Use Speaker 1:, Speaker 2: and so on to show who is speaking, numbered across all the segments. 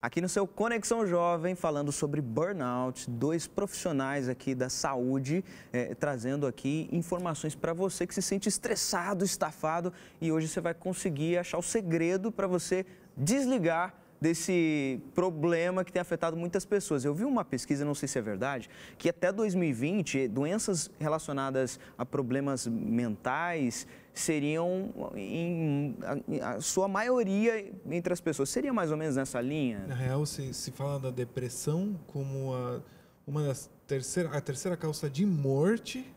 Speaker 1: Aqui no seu Conexão Jovem, falando sobre burnout, dois profissionais aqui da saúde, trazendo aqui informações para você que se sente estressado, estafado, e hoje você vai conseguir achar o segredo para você desligar desse problema que tem afetado muitas pessoas. Eu vi uma pesquisa, não sei se é verdade, que até 2020, doenças relacionadas a problemas mentais seriam, a sua maioria entre as pessoas. Seria mais ou menos nessa linha?
Speaker 2: Na real, se fala da depressão como a terceira causa de morte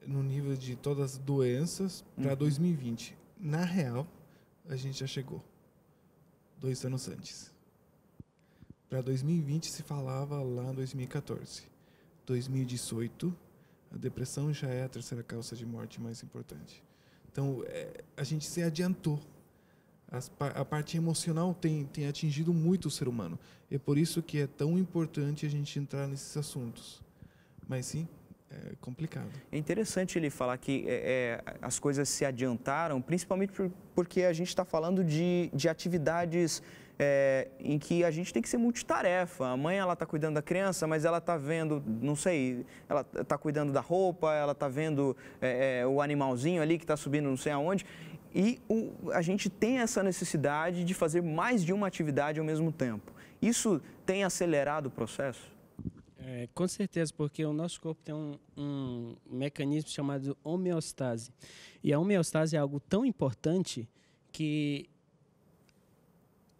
Speaker 2: no nível de todas as doenças para 2020. Na real, a gente já chegou 2 anos antes. Para 2020 se falava lá em 2014. 2018, a depressão já é a terceira causa de morte mais importante. Então, a gente se adiantou. A parte emocional tem atingido muito o ser humano. É por isso que é tão importante a gente entrar nesses assuntos. Mas sim, é complicado.
Speaker 1: É interessante ele falar que as coisas se adiantaram, principalmente porque a gente está falando de atividades em que a gente tem que ser multitarefa. A mãe, ela está cuidando da criança, mas ela está vendo, não sei, ela está cuidando da roupa, ela está vendo o animalzinho ali que está subindo não sei aonde. E a gente tem essa necessidade de fazer mais de uma atividade ao mesmo tempo. Isso tem acelerado o processo?
Speaker 3: Com certeza, porque o nosso corpo tem um mecanismo chamado homeostase. E a homeostase é algo tão importante que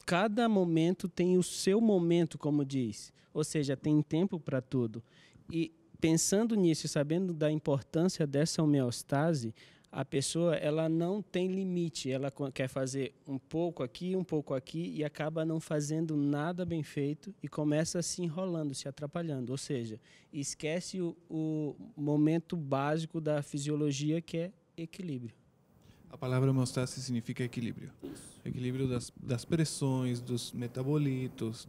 Speaker 3: cada momento tem o seu momento, como diz. Ou seja, tem tempo para tudo. E pensando nisso, sabendo da importância dessa homeostase, a pessoa ela não tem limite, ela quer fazer um pouco aqui e acaba não fazendo nada bem feito e começa se enrolando, se atrapalhando, ou seja, esquece o momento básico da fisiologia que é equilíbrio.
Speaker 2: A palavra homeostase significa equilíbrio. Equilíbrio das pressões, dos metabolitos.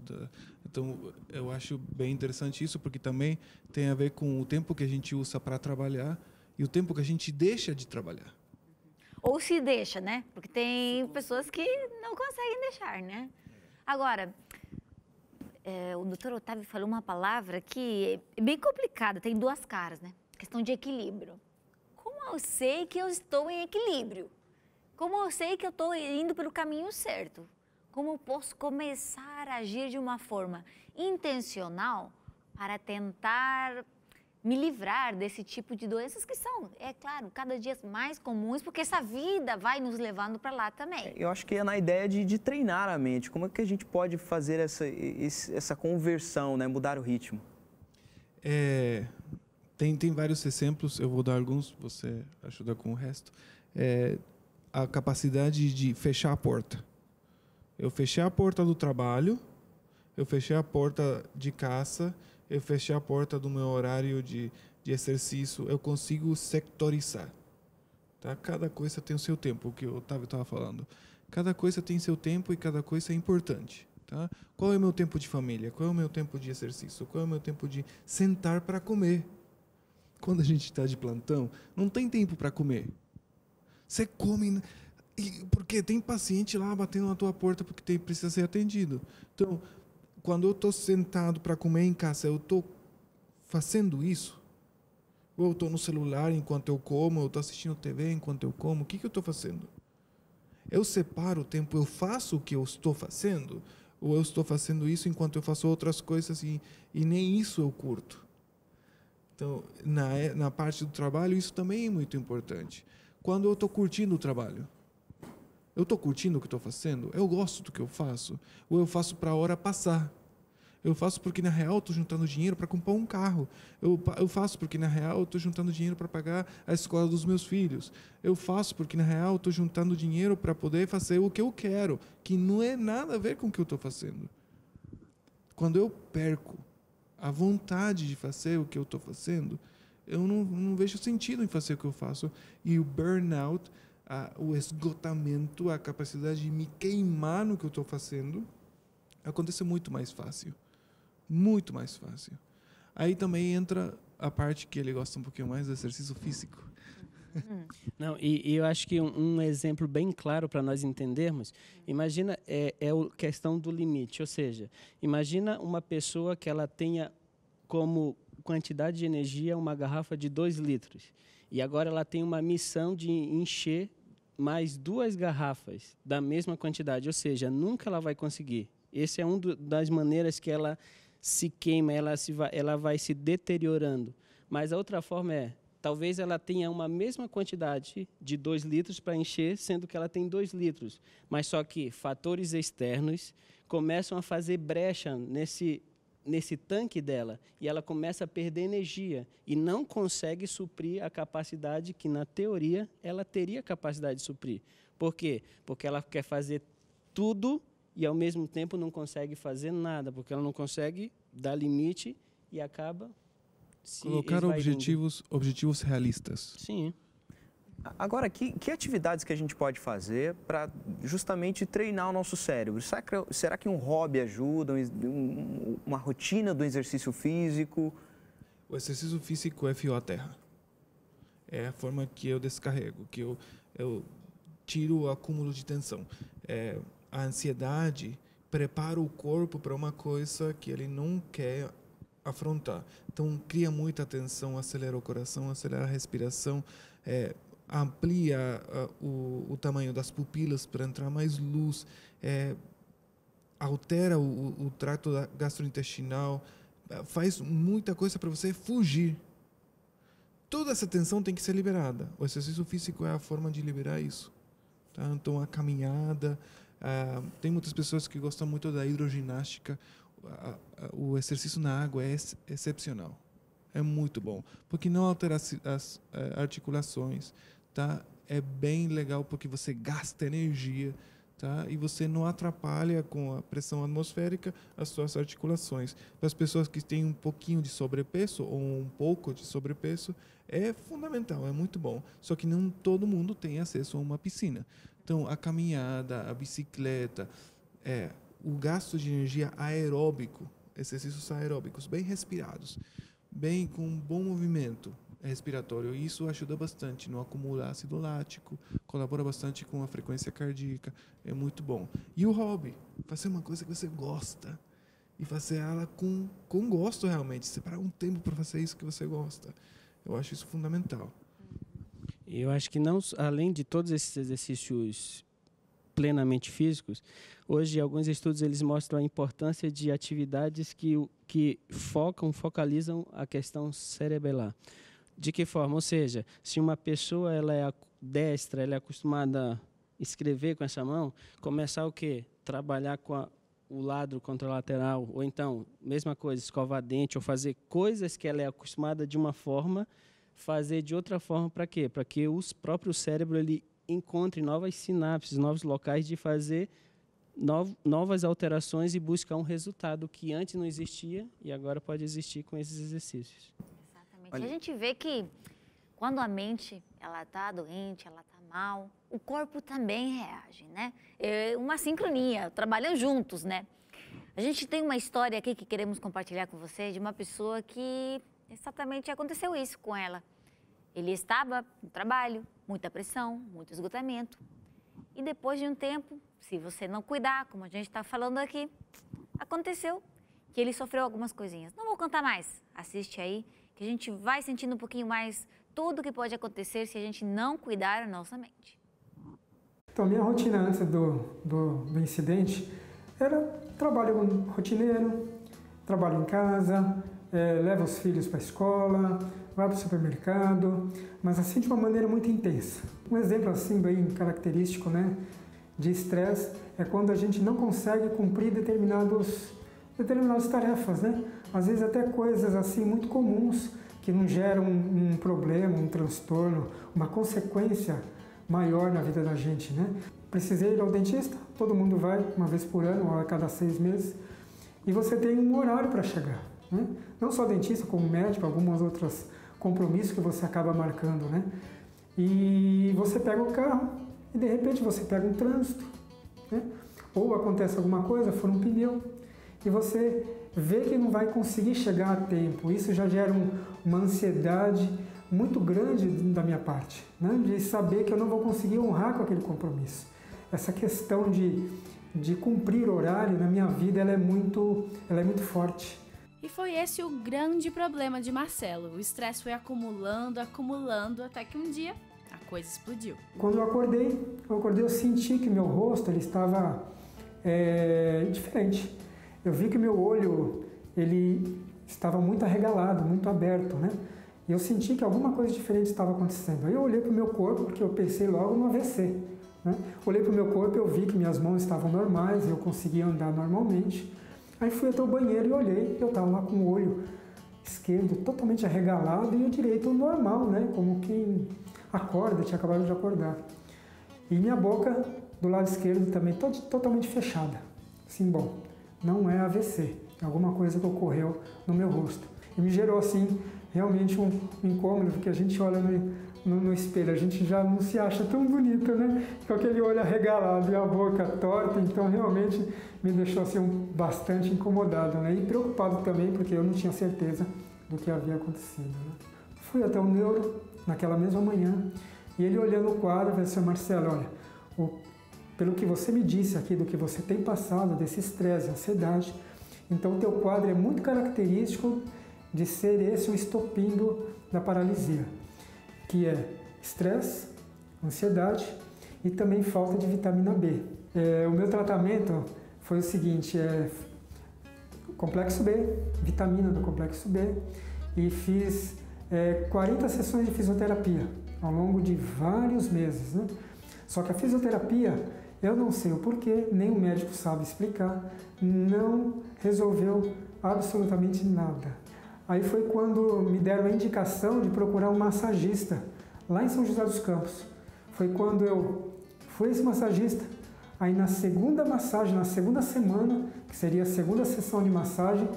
Speaker 2: Então, eu acho bem interessante isso, porque também tem a ver com o tempo que a gente usa para trabalhar e o tempo que a gente deixa de trabalhar.
Speaker 4: Ou se deixa, né? Porque tem pessoas que não conseguem deixar, né? Agora, o doutor Otávio falou uma palavra que é bem complicada, tem duas caras, né? Questão de equilíbrio. Como eu sei que eu estou em equilíbrio? Como eu sei que eu estou indo pelo caminho certo? Como eu posso começar a agir de uma forma intencional para tentar me livrar desse tipo de doenças que são, é claro, cada dia mais comuns, porque essa vida vai nos levando para lá também.
Speaker 1: Eu acho que é na ideia de treinar a mente. Como é que a gente pode fazer essa conversão, né? Mudar o ritmo?
Speaker 2: Tem vários exemplos, eu vou dar alguns, você ajuda com o resto. A capacidade de fechar a porta. Eu fechei a porta do trabalho, eu fechei a porta de casa, eu fechei a porta do meu horário de exercício, eu consigo sectorizar. Tá? Cada coisa tem o seu tempo, o que o Otávio estava falando. Cada coisa tem seu tempo e cada coisa é importante. Tá? Qual é o meu tempo de família? Qual é o meu tempo de exercício? Qual é o meu tempo de sentar para comer? Quando a gente está de plantão, não tem tempo para comer. Você come porque tem paciente lá batendo na tua porta porque precisa ser atendido. Então, quando eu estou sentado para comer em casa, eu estou fazendo isso? Ou eu estou no celular enquanto eu como, eu estou assistindo TV enquanto eu como? O que eu estou fazendo? Eu separo o tempo, eu faço o que eu estou fazendo? Ou eu estou fazendo isso enquanto eu faço outras coisas e nem isso eu curto? Então, na parte do trabalho, isso também é muito importante. Quando eu estou curtindo o trabalho, eu estou curtindo o que estou fazendo? Eu gosto do que eu faço? Ou eu faço para a hora passar? Eu faço porque, na real, estou juntando dinheiro para comprar um carro. Eu faço porque, na real, estou juntando dinheiro para pagar a escola dos meus filhos. Eu faço porque, na real, estou juntando dinheiro para poder fazer o que eu quero, que não é nada a ver com o que eu estou fazendo. Quando eu perco a vontade de fazer o que eu estou fazendo, eu não vejo sentido em fazer o que eu faço. E o burnout, o esgotamento, a capacidade de me queimar no que eu estou fazendo, acontece muito mais fácil. Muito mais fácil. Aí também entra a parte que ele gosta um pouquinho mais do exercício físico.
Speaker 3: Não, e eu acho que um exemplo bem claro para nós entendermos, imagina, a questão do limite, ou seja, imagina uma pessoa que ela tenha como quantidade de energia uma garrafa de 2 litros, e agora ela tem uma missão de encher mais 2 garrafas da mesma quantidade, ou seja, nunca ela vai conseguir. Essa é uma das maneiras que ela se queima, ela vai se deteriorando. Mas a outra forma talvez ela tenha uma mesma quantidade de 2 litros para encher, sendo que ela tem 2 litros. Mas só que fatores externos começam a fazer brecha nesse tanque dela e ela começa a perder energia e não consegue suprir a capacidade que, na teoria, ela teria capacidade de suprir. Por quê? Porque ela quer fazer tudo e, ao mesmo tempo, não consegue fazer nada, porque ela não consegue dar limite e acaba se
Speaker 2: colocar objetivos realistas.
Speaker 3: Sim.
Speaker 1: Agora, que atividades que a gente pode fazer para justamente treinar o nosso cérebro? Será que um hobby ajuda, uma rotina do exercício físico?
Speaker 2: O exercício físico é fio à terra. É a forma que eu descarrego, que eu tiro o acúmulo de tensão. A ansiedade prepara o corpo para uma coisa que ele não quer afrontar. Então, cria muita tensão, acelera o coração, acelera a respiração, amplia o tamanho das pupilas para entrar mais luz, altera o trato gastrointestinal, faz muita coisa para você fugir. Toda essa tensão tem que ser liberada. O exercício físico é a forma de liberar isso. Tá? Então, a caminhada, tem muitas pessoas que gostam muito da hidroginástica. O exercício na água é excepcional. É muito bom, porque não altera as articulações, tá? É bem legal porque você gasta energia, tá? E você não atrapalha com a pressão atmosférica as suas articulações. Para as pessoas que têm um pouquinho de sobrepeso ou um pouco de sobrepeso, é fundamental, é muito bom. Só que não todo mundo tem acesso a uma piscina. Então, a caminhada, a bicicleta, o gasto de energia aeróbico, exercícios aeróbicos, bem respirados, bem com um bom movimento respiratório. Isso ajuda bastante no acumular ácido lático, colabora bastante com a frequência cardíaca, é muito bom. E o hobby, fazer uma coisa que você gosta e fazer ela com gosto realmente, separar um tempo para fazer isso que você gosta. Eu acho isso fundamental.
Speaker 3: Eu acho que não, além de todos esses exercícios plenamente físicos, hoje alguns estudos eles mostram a importância de atividades que focalizam a questão cerebelar. De que forma? Ou seja, se uma pessoa ela é destra, ela é acostumada a escrever com essa mão, começar o quê? Trabalhar com o lado contralateral, ou então, mesma coisa, escovar dente, ou fazer coisas que ela é acostumada de uma forma, fazer de outra forma para quê? Para que o próprio cérebro ele encontre novas sinapses, novos locais de fazer novas alterações e buscar um resultado que antes não existia e agora pode existir com esses exercícios.
Speaker 4: Exatamente. Olha. A gente vê que quando a mente ela está doente, ela está mal, o corpo também reage, né? É uma sincronia, trabalham juntos, né? A gente tem uma história aqui que queremos compartilhar com você de uma pessoa que exatamente aconteceu isso com ela. Ele estava no trabalho, muita pressão, muito esgotamento. E depois de um tempo, se você não cuidar, como a gente está falando aqui, aconteceu que ele sofreu algumas coisinhas. Não vou contar mais, assiste aí, que a gente vai sentindo um pouquinho mais tudo o que pode acontecer se a gente não cuidar da nossa mente.
Speaker 5: Então, minha rotina antes do incidente era trabalho rotineiro, trabalho em casa, leva os filhos para a escola, vai para o supermercado, mas assim de uma maneira muito intensa. Um exemplo assim bem característico, né, de estresse é quando a gente não consegue cumprir determinadas tarefas, né? Às vezes até coisas assim muito comuns que não geram um problema, um transtorno, uma consequência maior na vida da gente, né? Precisei ir ao dentista, todo mundo vai uma vez por ano ou a cada 6 meses, e você tem um horário para chegar, né? Não só dentista, como médico, algumas outras compromissos que você acaba marcando, né? E você pega o carro e de repente você pega um trânsito, né? Ou acontece alguma coisa, fura um pneu, e você vê que não vai conseguir chegar a tempo. Isso já gera uma ansiedade, muito grande da minha parte, né? De saber que eu não vou conseguir honrar com aquele compromisso. Essa questão de cumprir horário na minha vida, ela é muito forte.
Speaker 6: E foi esse o grande problema de Marcelo. O estresse foi acumulando, até que um dia a coisa explodiu.
Speaker 5: Quando eu acordei, eu senti que meu rosto ele estava diferente. Eu vi que meu olho ele estava muito arregalado, muito aberto, né? E eu senti que alguma coisa diferente estava acontecendo. Aí eu olhei para o meu corpo, porque eu pensei logo no AVC, né? Olhei para o meu corpo e eu vi que minhas mãos estavam normais, eu conseguia andar normalmente. Aí fui até o banheiro e olhei, eu estava lá com o olho esquerdo totalmente arregalado e o direito normal, né? Como quem acorda, tinha acabado de acordar. E minha boca do lado esquerdo também totalmente fechada. Assim, bom, não é AVC, é alguma coisa que ocorreu no meu rosto. E me gerou, assim, realmente um incômodo, porque a gente olha no espelho, a gente já não se acha tão bonita, né? Com aquele olho arregalado e a boca torta, então realmente me deixou assim bastante incomodado, né? E preocupado também, porque eu não tinha certeza do que havia acontecido, né? Fui até o neuro naquela mesma manhã e ele olhando o quadro, falou assim: Marcelo, olha, pelo que você me disse aqui, do que você tem passado, desse estresse, ansiedade, então o teu quadro é muito característico de ser esse o estopim da paralisia, que é estresse, ansiedade e também falta de vitamina B. O meu tratamento foi o seguinte, complexo B, vitamina do complexo B, e fiz 40 sessões de fisioterapia ao longo de vários meses, né? Só que a fisioterapia, eu não sei o porquê, nem o médico sabe explicar, não resolveu absolutamente nada. Aí foi quando me deram a indicação de procurar um massagista lá em São José dos Campos. Foi quando eu fui esse massagista, aí na segunda massagem, na segunda semana, que seria a segunda sessão de massagem,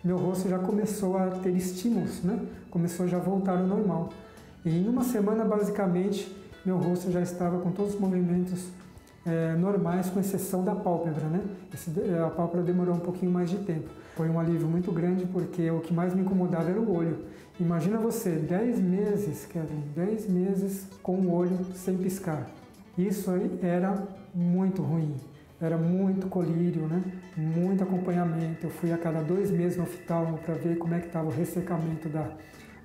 Speaker 5: meu rosto já começou a ter estímulos, né? Começou já a voltar ao normal. E em uma semana, basicamente, meu rosto já estava com todos os movimentos normais, com exceção da pálpebra, né? A pálpebra demorou um pouquinho mais de tempo. Foi um alívio muito grande, porque o que mais me incomodava era o olho. Imagina você, 10 meses, Kevin, 10 meses com o olho sem piscar. Isso aí era muito ruim, era muito colírio, né? Muito acompanhamento. Eu fui a cada 2 meses no oftalmo para ver como é que estava o ressecamento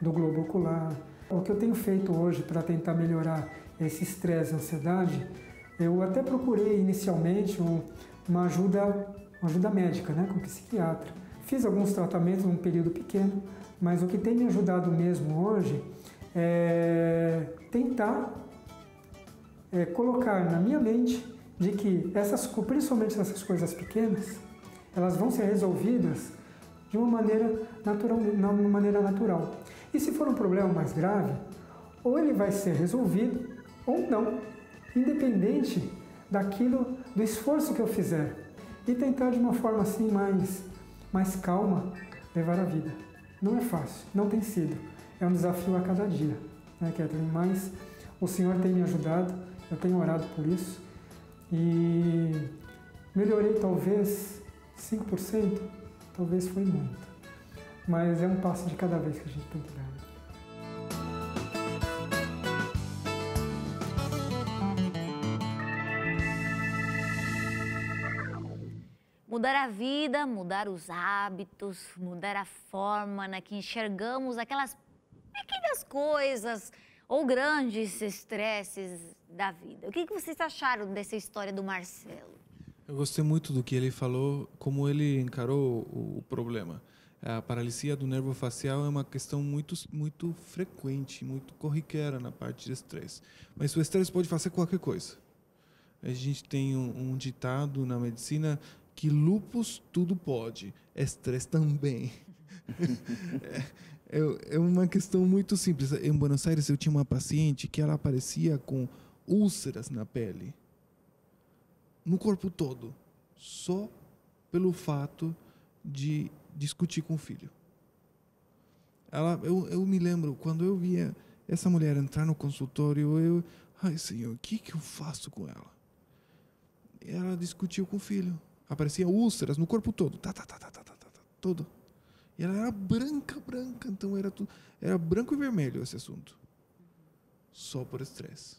Speaker 5: do globo ocular. O que eu tenho feito hoje para tentar melhorar esse estresse e ansiedade, eu até procurei inicialmente uma ajuda médica, né, com psiquiatra. Fiz alguns tratamentos num período pequeno, mas o que tem me ajudado mesmo hoje é tentar colocar na minha mente de que principalmente essas coisas pequenas, elas vão ser resolvidas de uma maneira natural. E se for um problema mais grave, ou ele vai ser resolvido ou não, independente do esforço que eu fizer. E tentar de uma forma assim mais calma levar a vida. Não é fácil, não tem sido. É um desafio a cada dia, né, Kathleen? Mas o Senhor tem me ajudado, eu tenho orado por isso e melhorei talvez 5%, talvez foi muito. Mas é um passo de cada vez que a gente tem que dar.
Speaker 4: Mudar a vida, mudar os hábitos, mudar a forma na que enxergamos aquelas pequenas coisas ou grandes estresses da vida. O que vocês acharam dessa história do Marcelo?
Speaker 2: Eu gostei muito do que ele falou, como ele encarou o problema. A paralisia do nervo facial é uma questão muito frequente, muito corriqueira na parte de estresse. Mas o estresse pode fazer qualquer coisa. A gente tem um ditado na medicina que lúpus tudo pode, estresse também. É uma questão muito simples. Em Buenos Aires eu tinha uma paciente que ela aparecia com úlceras na pele, no corpo todo, só pelo fato de discutir com o filho. Eu me lembro, quando eu via essa mulher entrar no consultório, ai Senhor, o que eu faço com ela? Ela discutiu com o filho. Apareciam úlceras no corpo todo, todo. E ela era branca, então era branco e vermelho esse assunto. Só por estresse.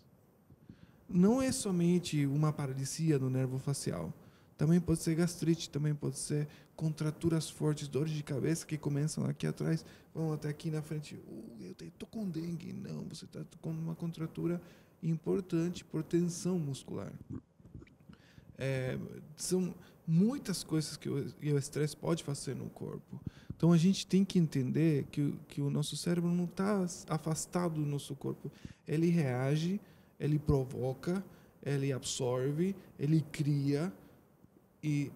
Speaker 2: Não é somente uma paralisia do nervo facial. Também pode ser gastrite, também pode ser contraturas fortes, dores de cabeça que começam aqui atrás, vão até aqui na frente. Eu estou com dengue. Não, você está com uma contratura importante por tensão muscular. São muitas coisas que o estresse pode fazer no corpo. Então, a gente tem que entender que o nosso cérebro não está afastado do nosso corpo. Ele reage, ele provoca, ele absorve, ele cria e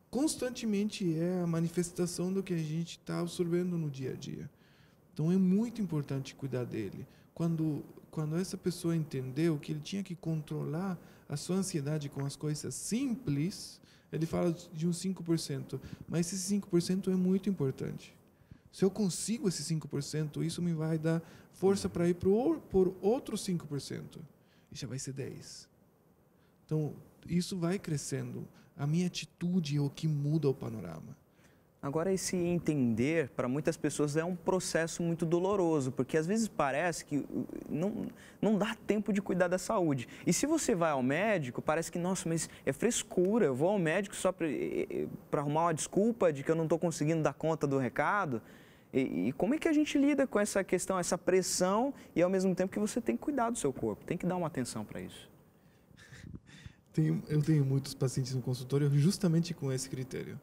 Speaker 2: constantemente é a manifestação do que a gente está absorvendo no dia a dia. Então, é muito importante cuidar dele. Quando essa pessoa entendeu que ele tinha que controlar a sua ansiedade com as coisas simples, ele fala de uns 5%, mas esse 5% é muito importante. Se eu consigo esse 5%, isso me vai dar força para ir por outros 5%. E já vai ser 10%. Então, isso vai crescendo. A minha atitude é o que muda o panorama.
Speaker 1: Agora, esse entender, para muitas pessoas, é um processo muito doloroso, porque às vezes parece que não dá tempo de cuidar da saúde. E se você vai ao médico, parece que, nossa, mas é frescura, eu vou ao médico só para arrumar uma desculpa de que eu não estou conseguindo dar conta do recado. E como é que a gente lida com essa questão, essa pressão, e ao mesmo tempo que você tem que cuidar do seu corpo, tem que dar uma atenção para isso?
Speaker 2: Eu tenho muitos pacientes no consultório justamente com esse critério.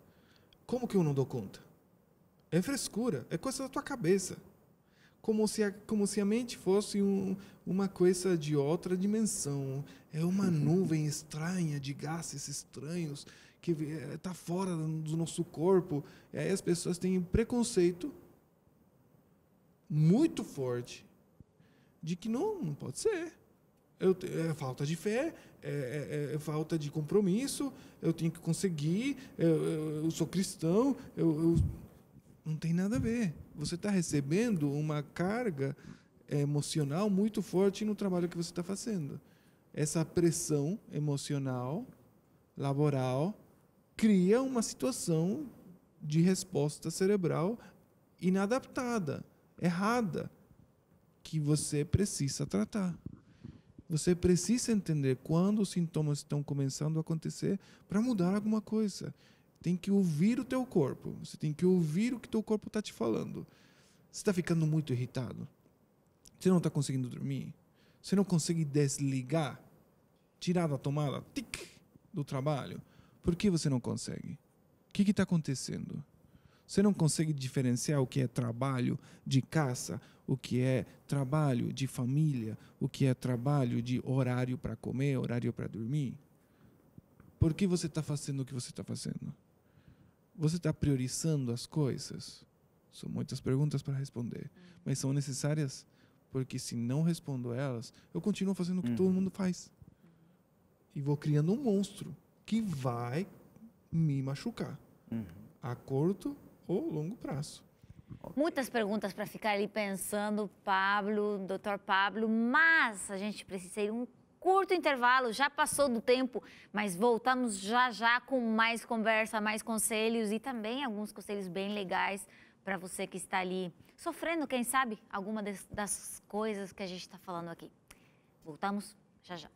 Speaker 2: Como que eu não dou conta? É frescura, é coisa da tua cabeça. Como se a mente fosse uma coisa de outra dimensão. É uma nuvem estranha de gases estranhos que está fora do nosso corpo. E aí as pessoas têm preconceito muito forte de que não pode ser. É falta de fé, é falta de compromisso, eu tenho que conseguir, eu sou cristão, não tem nada a ver. Você está recebendo uma carga emocional muito forte no trabalho que você está fazendo. Essa pressão emocional, laboral, cria uma situação de resposta cerebral inadaptada, errada, que você precisa tratar. Você precisa entender quando os sintomas estão começando a acontecer para mudar alguma coisa. Tem que ouvir o teu corpo. Você tem que ouvir o que teu corpo está te falando. Você está ficando muito irritado? Você não está conseguindo dormir? Você não consegue desligar? Tirar da tomada do trabalho? Por que você não consegue? O que está acontecendo? Você não consegue diferenciar o que é trabalho de casa, o que é trabalho de família, o que é trabalho de horário para comer, horário para dormir? Por que você está fazendo o que você está fazendo? Você está priorizando as coisas? São muitas perguntas para responder, mas são necessárias, porque se não respondo elas, eu continuo fazendo o que todo mundo faz. E vou criando um monstro que vai me machucar, a curto ou longo prazo.
Speaker 4: Muitas perguntas para ficar ali pensando, Pablo, Dr. Pablo, mas a gente precisa ir um curto intervalo, já passou do tempo, mas voltamos já com mais conversa, mais conselhos e também alguns conselhos bem legais para você que está ali sofrendo, quem sabe, alguma das coisas que a gente está falando aqui. Voltamos já.